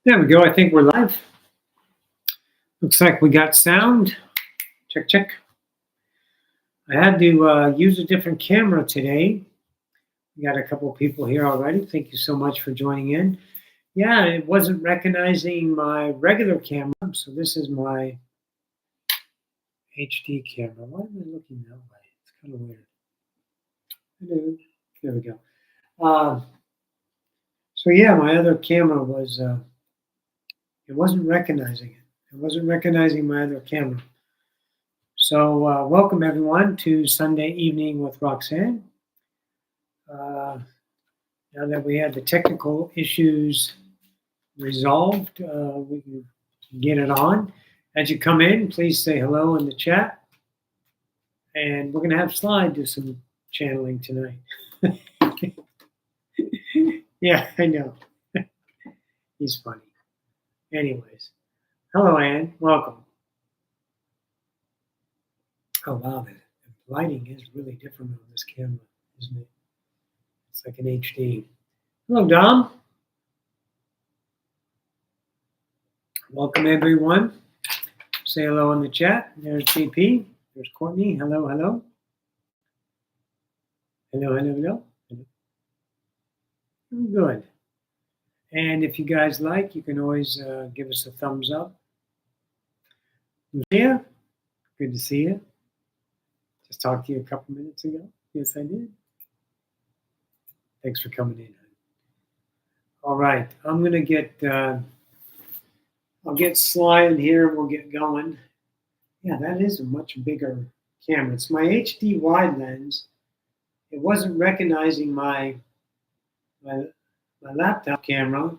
There we go. I think we're live. Looks like we got sound. Check, check. I had to use a different camera today. We got a couple of people here already. Thank you so much for joining in. Yeah, it wasn't recognizing my regular camera, so this is my HD camera. Why am I looking that way? It's kind of weird. Hello. There we go. So yeah, my other camera was, it wasn't recognizing it. It wasn't recognizing my other camera. So welcome everyone to Sunday Evening with Roxanne. Now that we had the technical issues resolved, we can get it on. As you come in, please say hello in the chat. And we're going to have Slide do some channeling tonight. Yeah, I know. He's funny. Anyways, hello, Anne. Welcome. Oh, wow. The lighting is really different on this camera, isn't it? It's like an HD. Hello, Dom. Welcome, everyone. Say hello in the chat. There's JP. There's Courtney. Hello, hello. Hello, hello, hello. Good. And if you guys like, you can always give us a thumbs up. Lucia, good to see you. Just talked to you a couple minutes ago. Yes, I did. Thanks for coming in. All right, I'm going to get, I'll get Sly in here and we'll get going. Yeah, that is a much bigger camera. It's my HD wide lens. It wasn't recognizing my laptop camera,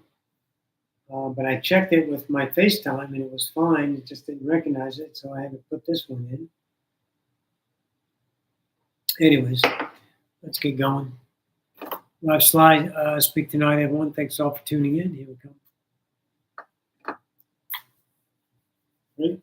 but I checked it with my FaceTime and it was fine. It just didn't recognize it, so I had to put this one in. Anyways, let's get going. Live Slide, speak tonight, everyone. Thanks all for tuning in. Here we go. Ready?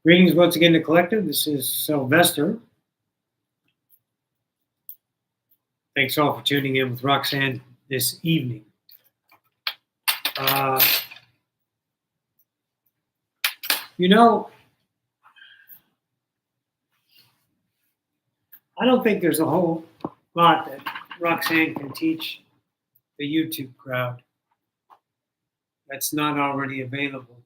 Greetings once again to Collective. This is Sylvester. Thanks all for tuning in with Roxanne this evening. You know, I don't think there's a whole lot that Roxanne can teach the YouTube crowd that's not already available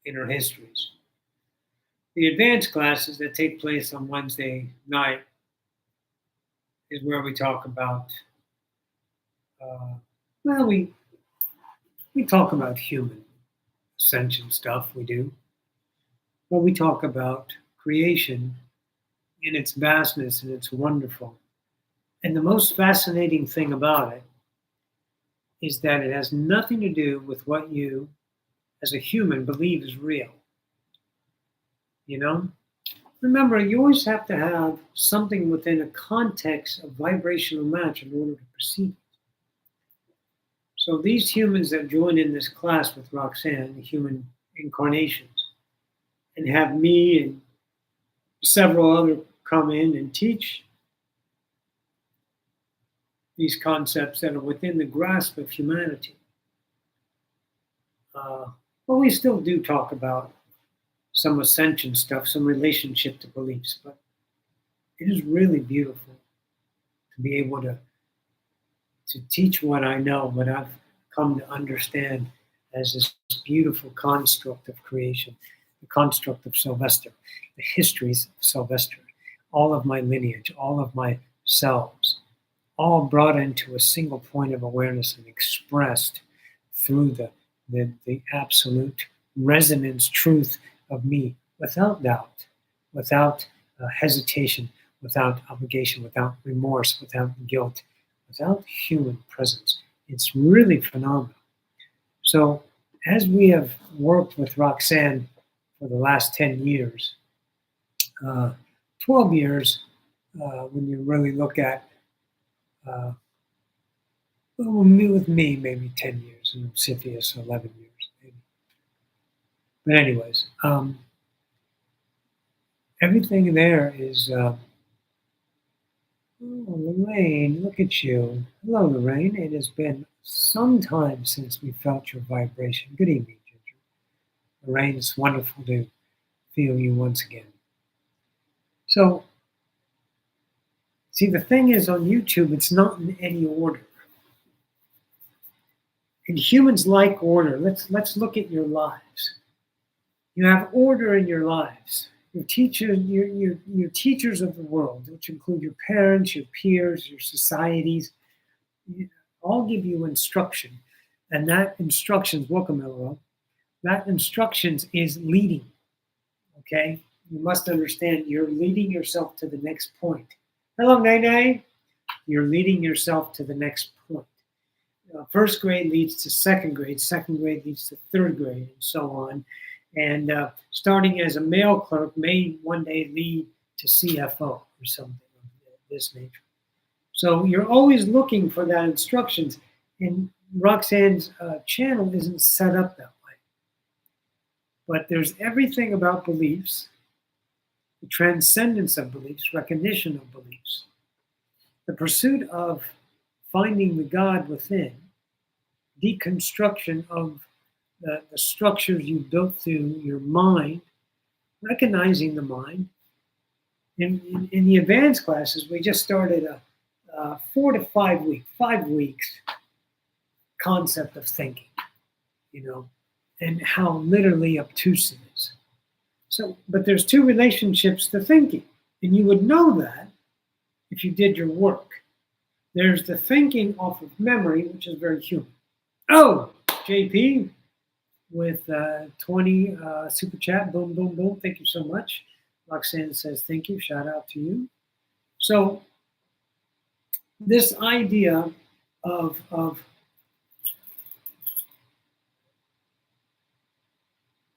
in her histories. The advanced classes that take place on Wednesday night is where we talk about, we talk about human ascension stuff, we do. But we talk about creation in its vastness and its wonderful. And the most fascinating thing about it is that it has nothing to do with what you, as a human, believe is real. You know? Remember, you always have to have something within a context of vibrational match in order to perceive it. So these humans that join in this class with Roxanne, the human incarnations, and have me and several other come in and teach these concepts that are within the grasp of humanity. But we still do talk about some ascension stuff, some relationship to beliefs, but it is really beautiful to be able to teach what I know, what I've come to understand as this beautiful construct of creation, the construct of Sylvester, the histories of Sylvester, all of my lineage, all of my selves, all brought into a single point of awareness and expressed through the absolute resonance truth of me, without doubt, without hesitation, without obligation, without remorse, without guilt, without human presence. It's really phenomenal. So as we have worked with Roxanne for the last 10 years, 12 years, when you really look at Well, with me, maybe 10 years, and Cynthia's 11 years, maybe. But anyways, everything there is, oh, Lorraine, look at you. Hello, Lorraine. It has been some time since we felt your vibration. Good evening, Ginger. Lorraine, it's wonderful to feel you once again. So, see, the thing is on YouTube, it's not in any order. And humans like order. Let's look at your lives. You have order in your lives. Your teachers of the world, which include your parents, your peers, your societies, all give you instruction. And that instructions, welcome, LOL, that instructions is leading. Okay? You must understand you're leading yourself to the next point. Hello, Nene. You're leading yourself to the next point. First grade leads to second grade leads to third grade, and so on. And starting as a mail clerk may one day lead to CFO or something of this nature. So you're always looking for that instructions. And Roxanne's channel isn't set up that way. But there's everything about beliefs, the transcendence of beliefs, recognition of beliefs, the pursuit of finding the God within, deconstruction of the structures you built through your mind, recognizing the mind. In the advanced classes, we just started a 4 to 5 weeks concept of thinking, and how literally obtuse it is. So, but there's two relationships to thinking, and you would know that if you did your work. There's the thinking off of memory, which is very human. Oh, JP with 20 super chat. Boom, boom, boom. Thank you so much. Roxanne says thank you. Shout out to you. So this idea of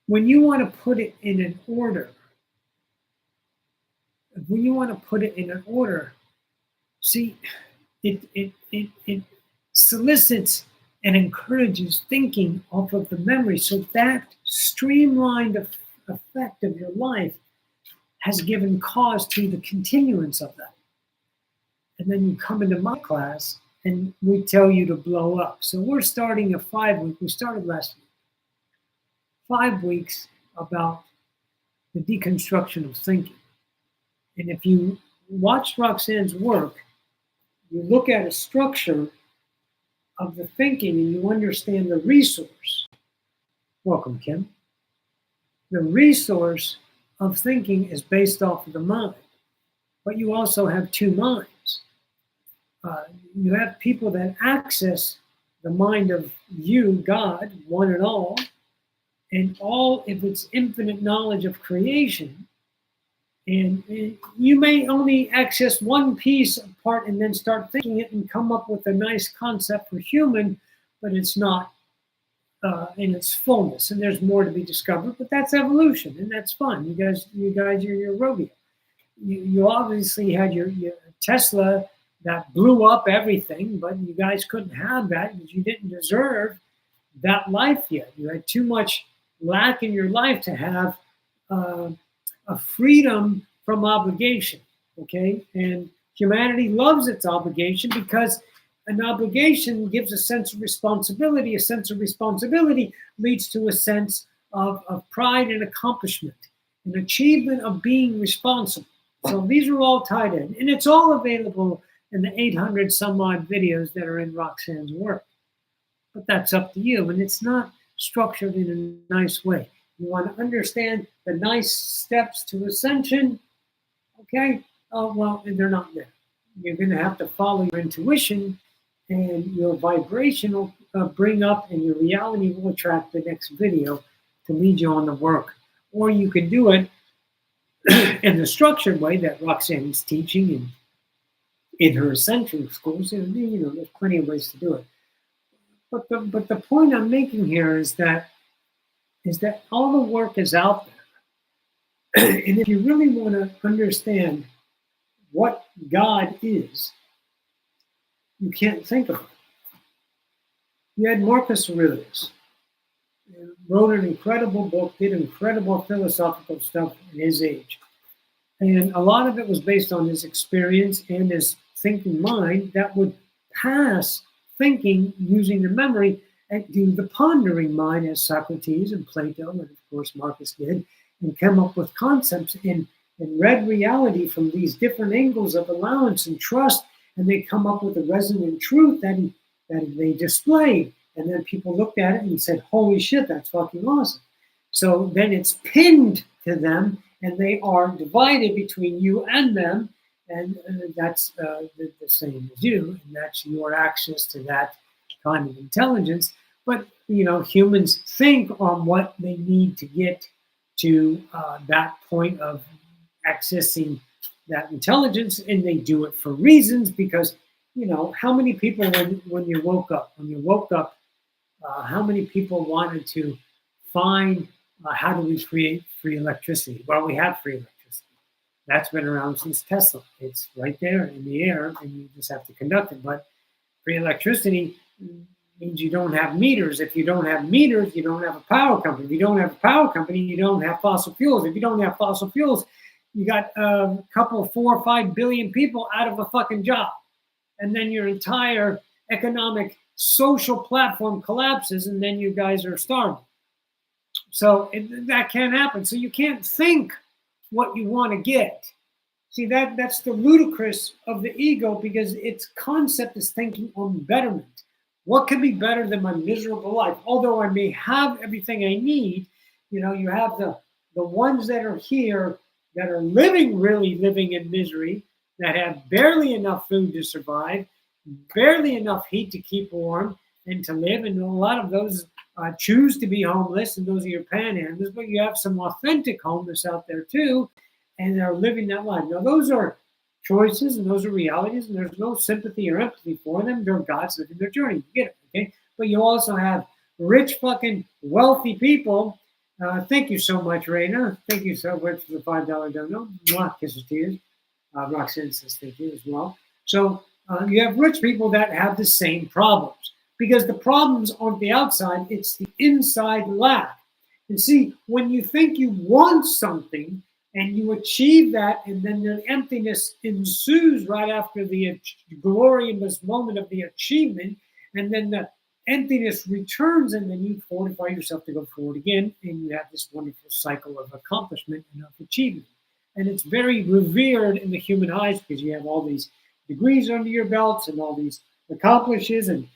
when you want to put it in an order, see, it solicits and encourages thinking off of the memory. So that streamlined effect of your life has given cause to the continuance of that. And then you come into my class and we tell you to blow up. So we're starting a 5 week. We started last week. 5 weeks about the deconstruction of thinking. And if you watch Roxanne's work, you look at a structure of the thinking and you understand the resource. Welcome, Kim. The resource of thinking is based off of the mind, but you also have two minds. You have people that access the mind of you, God, one and all of its infinite knowledge of creation. And you may only access one piece apart and then start thinking it and come up with a nice concept for human, but it's not in its fullness. And there's more to be discovered, but that's evolution, and that's fun. You guys are your rodeo. You obviously had your Tesla that blew up everything, but you guys couldn't have that because you didn't deserve that life yet. You had too much lack in your life to have a freedom from obligation, okay? And humanity loves its obligation because an obligation gives a sense of responsibility. A sense of responsibility leads to a sense of pride and accomplishment, an achievement of being responsible. So these are all tied in, and it's all available in the 800 some odd videos that are in Roxanne's work. But that's up to you, and it's not structured in a nice way. You want to understand the nice steps to ascension, okay? Oh, well, they're not there. You're going to have to follow your intuition, and your vibration will bring up, and your reality will attract the next video to lead you on the work. Or you can do it in the structured way that Roxanne is teaching in her Ascension schools. There's plenty of ways to do it. But the point I'm making here is that all the work is out there. And if you really want to understand what God is, you can't think of it. You had Marcus Aurelius, wrote an incredible book, did incredible philosophical stuff in his age. And a lot of it was based on his experience and his thinking mind that would pass thinking using the memory and do the pondering mind, as Socrates and Plato, and of course Marcus did, and come up with concepts and read reality from these different angles of allowance and trust, and they come up with a resonant truth that they displayed. And then people looked at it and said, holy shit, that's fucking awesome. So then it's pinned to them, and they are divided between you and them, and that's the same as you, and that's your access to that kind of intelligence. But, humans think on what they need to get to that point of accessing that intelligence, and they do it for reasons because, how many people when you woke up, how many people wanted to find how do we create free electricity? Well, we have free electricity. That's been around since Tesla. It's right there in the air, and you just have to conduct it. But free electricity means you don't have meters. If you don't have meters, you don't have a power company. If you don't have a power company, you don't have fossil fuels. If you don't have fossil fuels, you got a couple, 4 or 5 billion people out of a fucking job. And then your entire economic, social platform collapses, and then you guys are starving. So that can't happen. So you can't think what you want to get. See, that's the ludicrous of the ego, because its concept is thinking on betterment. What could be better than my miserable life? Although I may have everything I need, you have the ones that are here that are really living in misery, that have barely enough food to survive, barely enough heat to keep warm and to live. And a lot of those choose to be homeless, and those are your panhandlers, but you have some authentic homeless out there too, and they're living that life. Now, those are choices, and those are realities, and there's no sympathy or empathy for them. They're God's living their journey. You get it, okay? But you also have rich, fucking wealthy people. Thank you so much, Raina. Thank you so much for the $5 dono. Mwah, kisses to you. Roxanne says thank you as well. So you have rich people that have the same problems, because the problems aren't the outside, it's the inside lack. And see, when you think you want something and you achieve that, and then the emptiness ensues right after the glorious moment of the achievement, and then the emptiness returns, and then you fortify yourself to go forward again, and you have this wonderful cycle of accomplishment and of achievement. And it's very revered in the human eyes, because you have all these degrees under your belts and all these accomplishes, and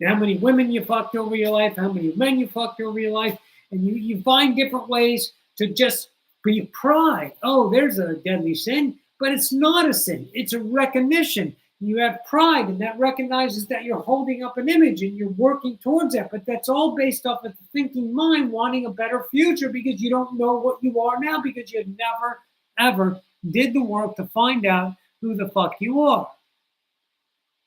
how many women you fucked over your life, how many men you fucked over your life, and you find different ways to just be pride. Oh, there's a deadly sin, but it's not a sin. It's a recognition. You have pride, and that recognizes that you're holding up an image and you're working towards that. But that's all based off of the thinking mind wanting a better future, because you don't know what you are now, because you never, ever did the work to find out who the fuck you are.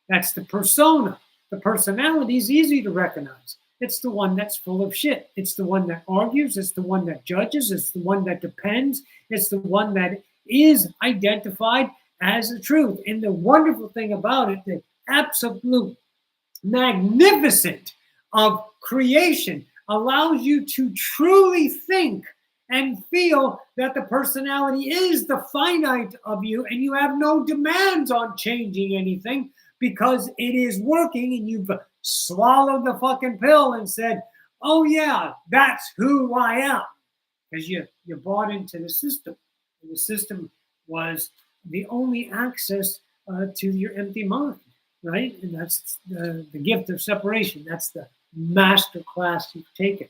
That's the persona. The personality is easy to recognize. It's the one that's full of shit. It's the one that argues. It's the one that judges. It's the one that depends. It's the one that is identified as the truth. And the wonderful thing about it, the absolute magnificent of creation, allows you to truly think and feel that the personality is the finite of you, and you have no demands on changing anything, because it is working, and you've swallowed the fucking pill and said, oh yeah, that's who I am. Because you bought into the system. And the system was the only access to your empty mind, right? And that's the gift of separation. That's the master class you've taken.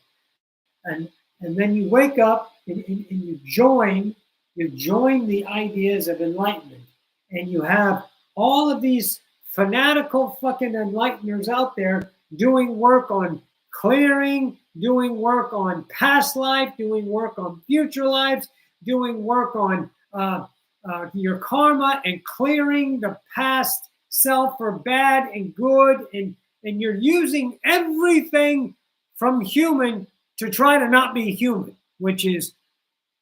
And then you wake up and you join the ideas of enlightenment. And you have all of these fanatical fucking enlighteners out there doing work on clearing, doing work on past life, doing work on future lives, doing work on your karma, and clearing the past self for bad and good. And you're using everything from human to try to not be human, which is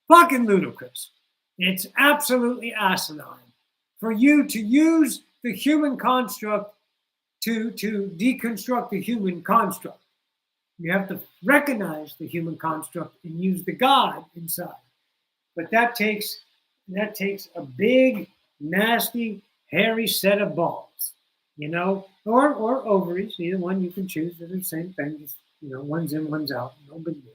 fucking ludicrous. It's absolutely asinine for you to use the human construct to deconstruct the human construct. You have to recognize the human construct and use the God inside. But that takes a big, nasty, hairy set of balls, or ovaries. Either one you can choose. They're the same thing. Just, one's in, one's out. No big deal.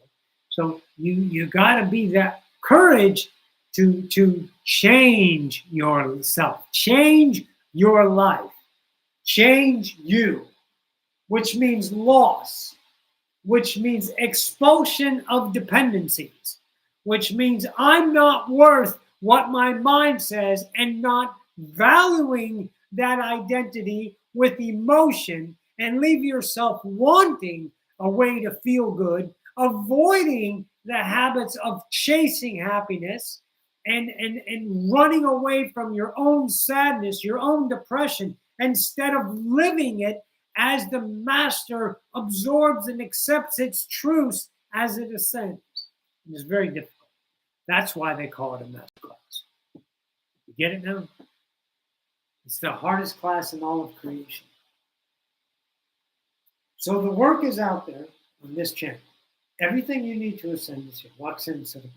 So you got to be that courage to change yourself, change your life, change you, which means loss, which means expulsion of dependencies, which means I'm not worth what my mind says and not valuing that identity with emotion, and leave yourself wanting a way to feel good, avoiding the habits of chasing happiness and running away from your own sadness, your own depression, instead of living it as the master absorbs and accepts its truths as it ascends. It's very difficult. That's why they call it a master class. You get it now? It's the hardest class in all of creation. So the work is out there on this channel. Everything you need to ascend is here. Roxanne said it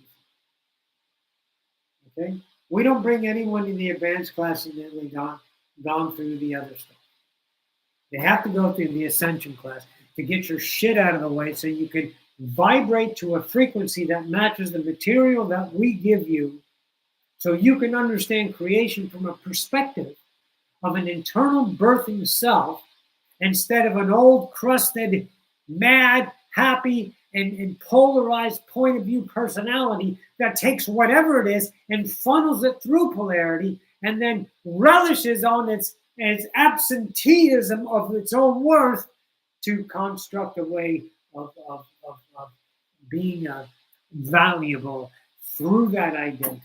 before. Okay? We don't bring anyone in the advanced classes that they've gone through the other stuff. They have to go through the Ascension class to get your shit out of the way so you can vibrate to a frequency that matches the material that we give you, so you can understand creation from a perspective of an internal birthing self instead of an old, crusted, mad, happy, and polarized point of view personality that takes whatever it is and funnels it through polarity and then relishes on its absenteeism of its own worth to construct a way of being valuable through that identity.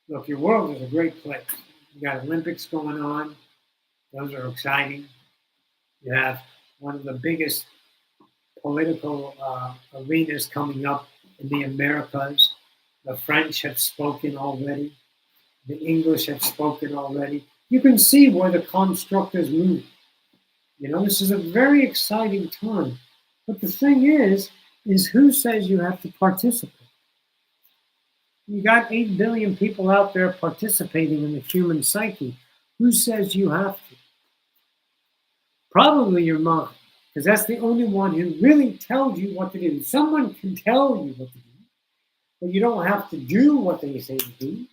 Look, your world is a great place. You got Olympics going on. Those are exciting. You have one of the biggest political arenas coming up in the Americas. The French have spoken already. The English have spoken already. You can see where the construct is moving. This is a very exciting time. But the thing is who says you have to participate? You got 8 billion people out there participating in the human psyche. Who says you have to? Probably your mind, because that's the only one who really tells you what to do. Someone can tell you what to do, but you don't have to do what they say to do.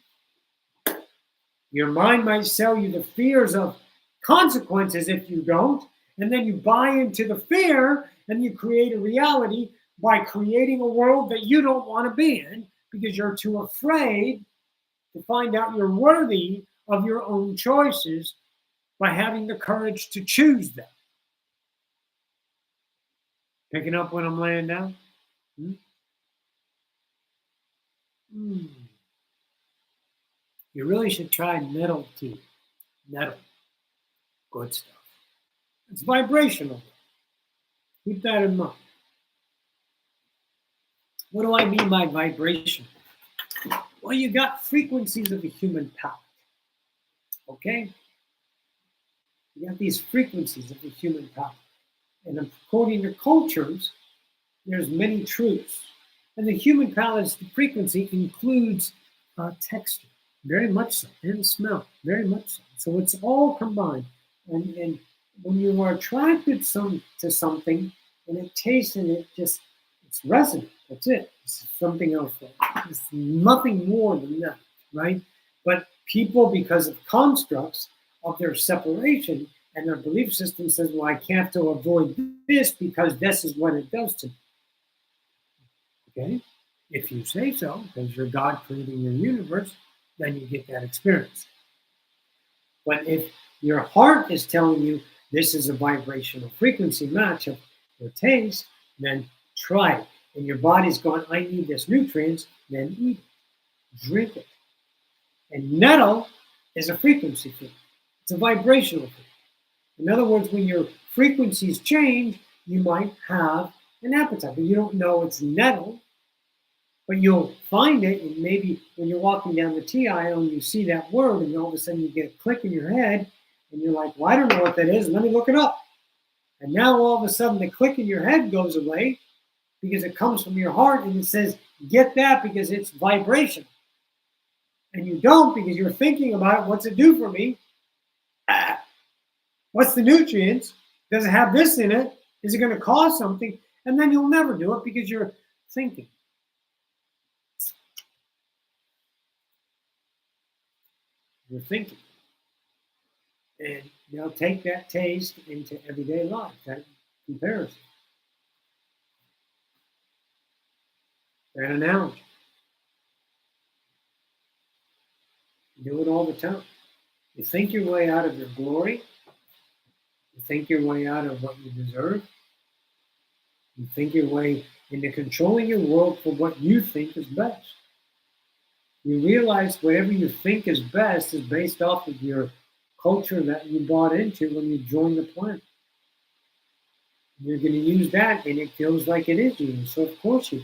Your mind might sell you the fears of consequences if you don't, and then you buy into the fear, and you create a reality by creating a world that you don't want to be in because you're too afraid to find out you're worthy of your own choices by having the courage to choose them. Picking up what I'm laying down? You really should try nettle tea. Nettle. Good stuff. It's vibrational. Keep that in mind. What do I mean by vibration? Well, you got frequencies of the human palate. Okay? You got these frequencies of the human palate. And according to cultures, there's many truths. And the human palate's frequency includes texture, very much so, and smell, very much so. So it's all combined. And when you are attracted to something, and it tastes and it's resonant. That's it. It's something else. It's nothing more than that, right? But people, because of constructs of their separation and their belief system, says, well, I can't to avoid this because this is what it does to me. Okay? If you say so, because you're God creating your universe, then you get that experience. But if your heart is telling you this is a vibrational frequency match of your taste, then try it. And your body's going, I need this nutrients, then eat it. Drink it. And nettle is a frequency thing. It's a vibrational thing. In other words, when your frequencies change, you might have an appetite, but you don't know it's nettle. But you'll find it, and maybe when you're walking down the T aisle and you see that word, and all of a sudden you get a click in your head, and you're like, well, I don't know what that is. Let me look it up. And now all of a sudden the click in your head goes away because it comes from your heart, and it says, get that because it's vibration. And you don't because you're thinking about it. What's it do for me? What's the nutrients? Does it have this in it? Is it going to cause something? And then you'll never do it because you're thinking. You're thinking. And now take that taste into everyday life, that comparison, that analogy. Do it all the time. You think your way out of your glory. You think your way out of what you deserve. You think your way into controlling your world for what you think is best. You realize whatever you think is best is based off of your culture that you bought into when you joined the planet. You're going to use that, and it feels like it is you. So of course you.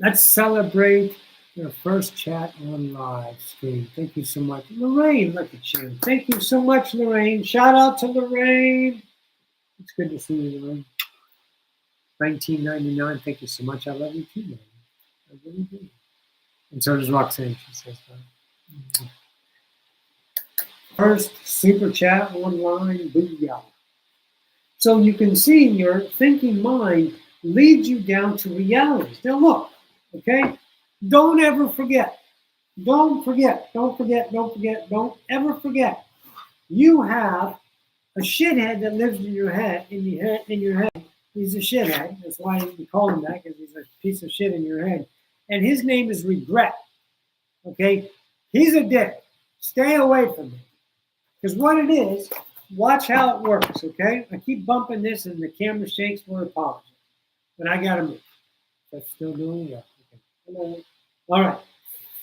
Let's celebrate your first chat on live stream. Thank you so much. Lorraine, look at you. Thank you so much, Lorraine. Shout out to Lorraine. It's good to see you, Lorraine. 1999. Thank you so much. I love you too, man. I really do. And so does Roxanne. She says that. First super chat online. Booyah. So you can see your thinking mind leads you down to realities. Now look, okay? Don't ever forget. Don't forget. Don't forget. Don't forget. Don't ever forget. You have a shithead that lives in your head. In your head. He's a shithead. That's why you call him that, because he's a piece of shit in your head. And his name is regret. Okay? He's a dick. Stay away from him. Because what it is, watch how it works, okay? I keep bumping this and the camera shakes for apology. But I got to move. That's still doing it? Yeah. Okay. Hello. All right.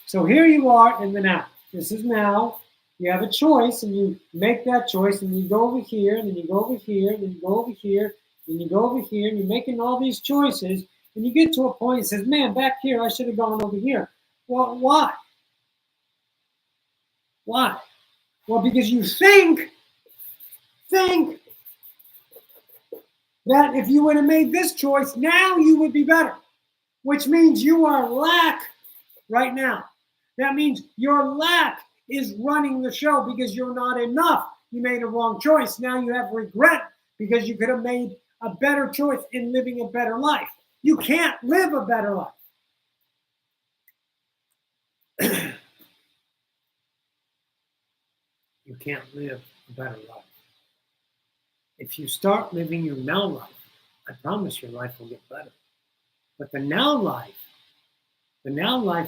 So here you are in the now. This is now. You have a choice, and you make that choice, and you go over here, and then you go over here, and then you go over here, and you go over here, and you're making all these choices, and you get to a point and says, man, back here, I should have gone over here. Well, why? Why? Well, because you think that if you would have made this choice, now you would be better, which means you are lack right now. That means your lack is running the show because you're not enough. You made a wrong choice. Now you have regret because you could have made a better choice in living a better life. You can't live a better life. You can't live a better life. If you start living your now life, I promise your life will get better. But the now life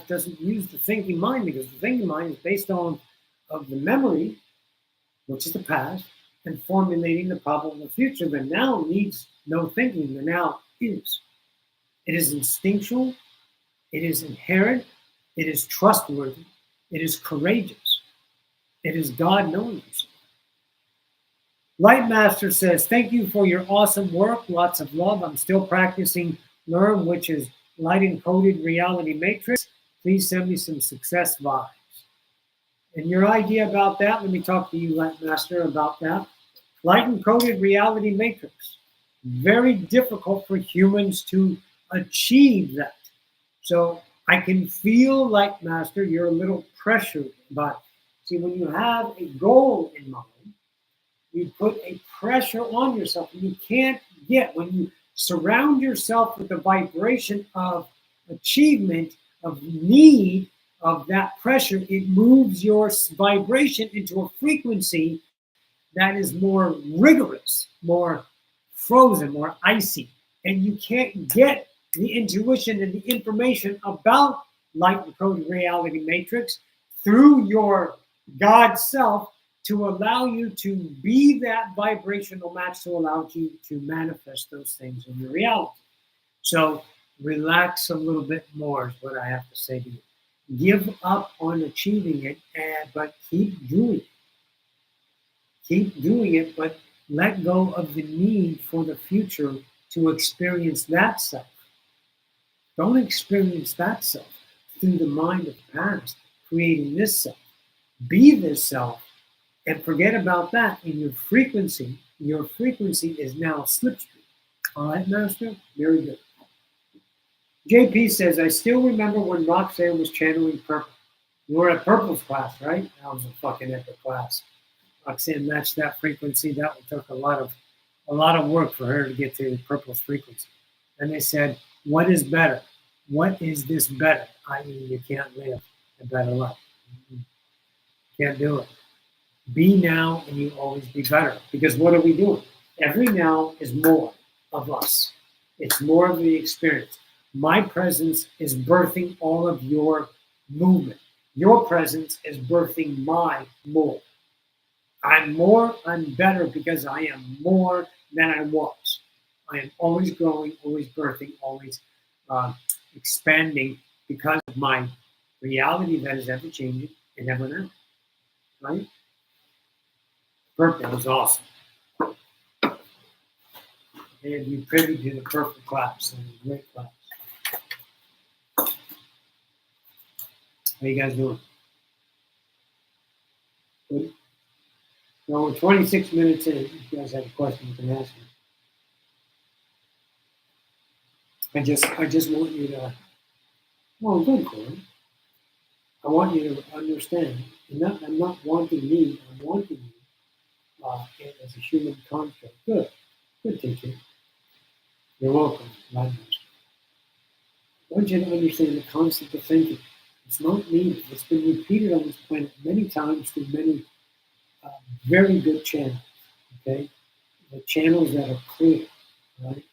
doesn't use the thinking mind, because the thinking mind is based on of the memory, which is the past, and formulating the problem of the future. The now needs no thinking. The now is. It is instinctual. It is inherent. It is trustworthy. It is courageous. It is God knowing us. Lightmaster says, thank you for your awesome work. Lots of love. I'm still practicing Learn, which is light encoded reality matrix. Please send me some success vibes. And your idea about that, let me talk to you, Lightmaster, about that. Light encoded reality matrix. Very difficult for humans to achieve that. So I can feel, Lightmaster, you're a little pressured by it. See, when you have a goal in mind, you put a pressure on yourself, and you can't get, when you surround yourself with the vibration of achievement, of need, of that pressure, it moves your vibration into a frequency that is more rigorous, more frozen, more icy. And you can't get the intuition and the information about light encoded reality matrix through your God self to allow you to be that vibrational match to allow you to manifest those things in your reality. So relax a little bit more is what I have to say to you. Give up on achieving it, but keep doing it. Keep doing it, but let go of the need for the future to experience that self. Don't experience that self through the mind of the past, creating this self. Be this self and forget about that. In your frequency is now slipstream. All right, Master? Very good. JP says, I still remember when Roxanne was channeling Purple. You were at Purple's class, right? That was a fucking epic class. Roxanne matched that frequency. That took a lot of work for her to get to Purple's frequency. And they said, what is better? What is this better? I.e., you can't live a better life. Can't do it. Be now and you always be better. Because what are we doing? Every now is more of us. It's more of the experience. My presence is birthing all of your movement. Your presence is birthing my more. I'm more, I'm better because I am more than I was. I am always growing, always birthing, always expanding because of my reality that is ever changing and ever now. Right? Purple was awesome. And you privy to the Purple class and the great class. How you guys doing? Good? Well, we're 26 minutes in. If you guys have a question, you can ask me. I just want you to, well, good, Corey. I want you to understand. I'm not wanting me. I'm wanting you as a human construct. Good. Good teacher. You're welcome, Light Master. I want you to understand the concept of thinking. It's not needed. It's been repeated on this planet many times through many very good channels. Okay? The channels that are clear, right?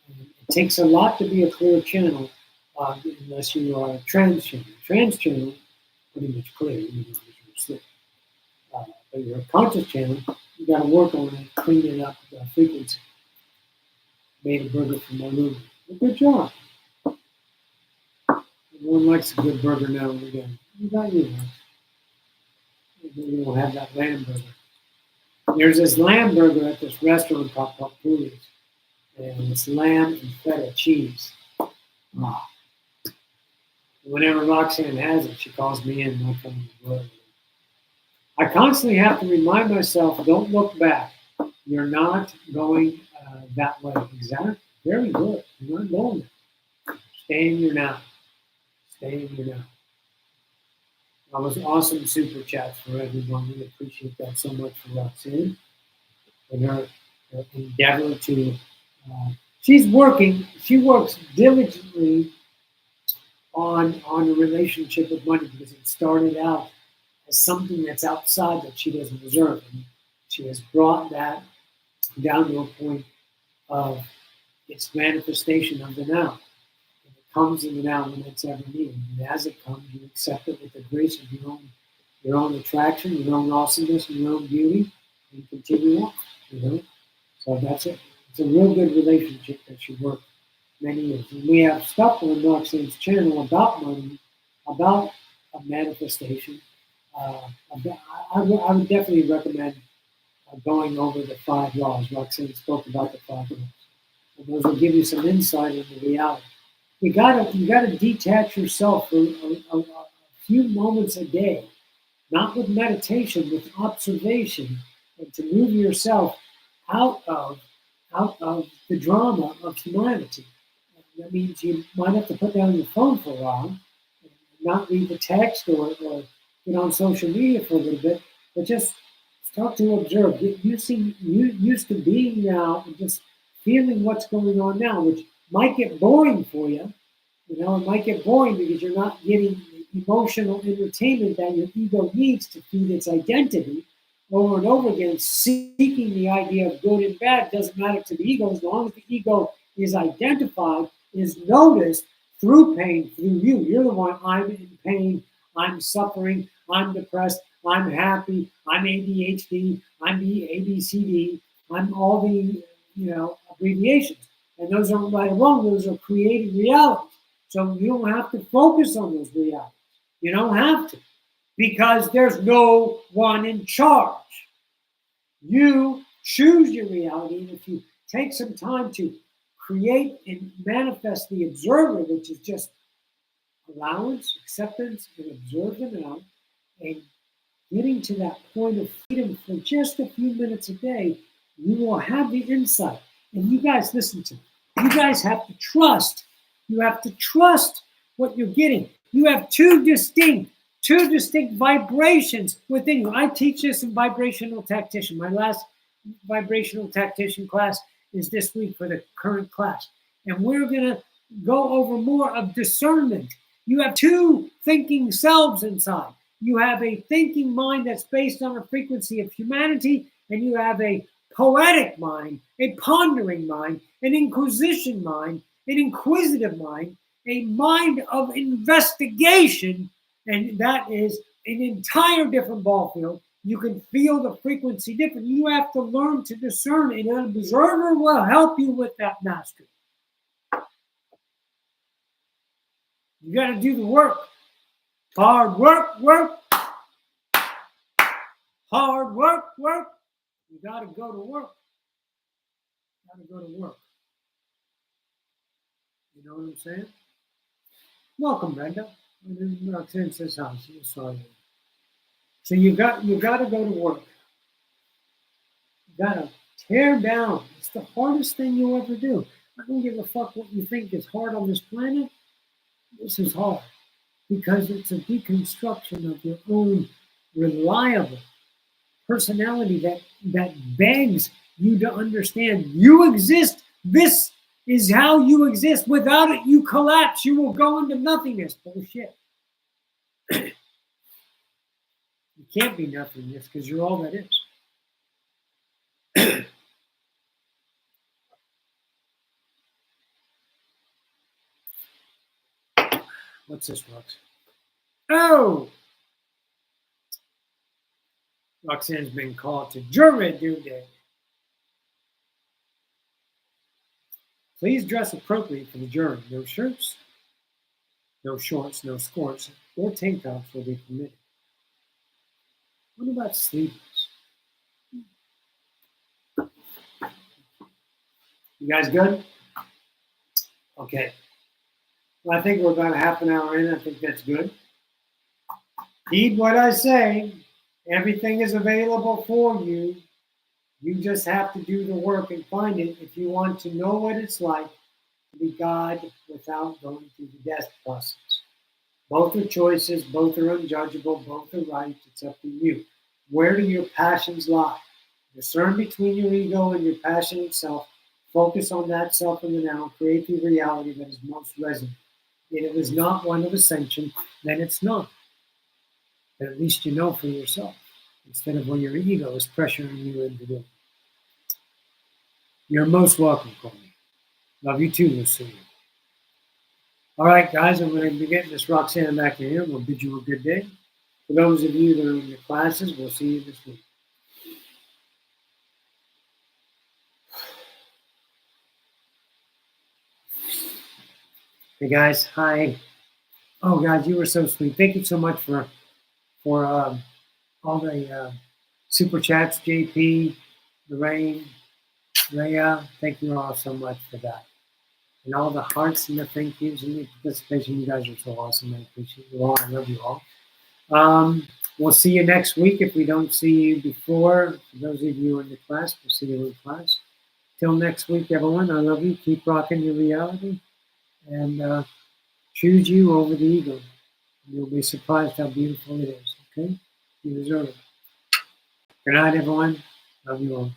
And it takes a lot to be a clear channel unless you are a trans channel. Trans channel, pretty much clear, you know, you're asleep. But you're a conscious channel, you got to work on it, cleaning up the frequency. Made a burger for my room. Good job. Everyone likes a good burger now and again. What about you, Max? Maybe we'll have that lamb burger. There's this lamb burger at this restaurant called Papuli's. And it's lamb and feta cheese. Oh. Whenever Roxanne has it, she calls me in and I come to work. I constantly have to remind myself, don't look back. You're not going that way. Exactly. Very good. You're not going there. Stay in your now. Stay in your now. That was awesome super chats for everyone. We appreciate that so much for Roxanne and her endeavor to. She works diligently on a relationship with money because it started out as something that's outside that she doesn't deserve. And she has brought that down to a point of its manifestation of the now. And it comes in the now when it's ever needed. And as it comes, you accept it with the grace of your own attraction, your own awesomeness, and your own beauty, and continue on. You know? So that's it. It's a real good relationship that she worked many years. And we have stuff on Roxanne's channel about money, about a manifestation. I would definitely recommend going over the 5 laws. Roxanne spoke about the 5 laws. And those will give you some insight into reality. You gotta detach yourself for a few moments a day, not with meditation, with observation, and to move yourself out of the drama of humanity. And that means you might have to put down your phone for a while, and not read the text or get on social media for a little bit, but just start to observe. Get used to being now and just feeling what's going on now, which might get boring for you. You know, it might get boring because you're not getting the emotional entertainment that your ego needs to feed its identity over and over again, seeking the idea of good and bad. Doesn't matter to the ego as long as the ego is identified, is noticed through pain, through you. You're the one, I'm in pain, I'm suffering, I'm depressed, I'm happy, I'm ADHD, I'm ABCD, I'm all the abbreviations. And those aren't right or wrong, those are creating realities. So you don't have to focus on those realities. You don't have to. Because there's no one in charge. You choose your reality, and if you take some time to create and manifest the observer, which is just allowance, acceptance, and observe the now, and getting to that point of freedom for just a few minutes a day, you will have the insight. And you guys, listen to me. You guys have to trust. You have to trust what you're getting. You have two distinct vibrations within you. I teach this in vibrational tactician. My last vibrational tactician class is this week for the current class. And we're going to go over more of discernment. You have two thinking selves inside. You have a thinking mind that's based on a frequency of humanity, and you have a poetic mind, a pondering mind, an inquisition mind, an inquisitive mind, a mind of investigation, and that is an entire different ball field. You can feel the frequency different. You have to learn to discern, and an observer will help you with that mastery. You got to do the work. Hard work. Hard work. You got to go to work. You know what I'm saying? Welcome, Brenda. Roxanne says hi. She saw you. So you got to go to work. You got to tear down. It's the hardest thing you'll ever do. I don't give a fuck what you think is hard on this planet. This is hard because it's a deconstruction of your own reliable personality that begs you to understand you exist. This is how you exist. Without it, you collapse. You will go into nothingness. Bullshit. You can't be nothingness because you're all that is. What's this, Rox? Oh! Roxanne's been called to jury duty. Please dress appropriately for the jury. No shirts, no shorts, no skirts, or tank tops will be permitted. What about sleeves? You guys good? Okay. Well, I think we're about a half an hour in. I think that's good. Heed what I say. Everything is available for you. You just have to do the work and find it if you want to know what it's like to be God without going through the death process. Both are choices, both are unjudgeable, both are right. It's up to you. Where do your passions lie? Discern between your ego and your passionate self. Focus on that self in the now. Create the reality that is most resonant. If it is not one of ascension, then it's not. But at least you know for yourself, instead of when your ego is pressuring you into doing. You're most welcome, Courtney. Love you too, Lucy. All right, guys, I'm going to be getting this Roxanne back in here. We'll bid you a good day. For those of you that are in the classes, we'll see you this week. Hey, guys. Hi. Oh, guys, you were so sweet. Thank you so much for all the super chats, JP, Lorraine, Rhea. Thank you all so much for that. And all the hearts and the thank yous and the participation. You guys are so awesome. I appreciate you all. I love you all. We'll see you next week. If we don't see you before, for those of you in the class, we'll see you in class. Till next week, everyone, I love you. Keep rocking your reality. And choose you over the ego. You'll be surprised how beautiful it is. Okay? You deserve it. Good night, everyone. Love you all.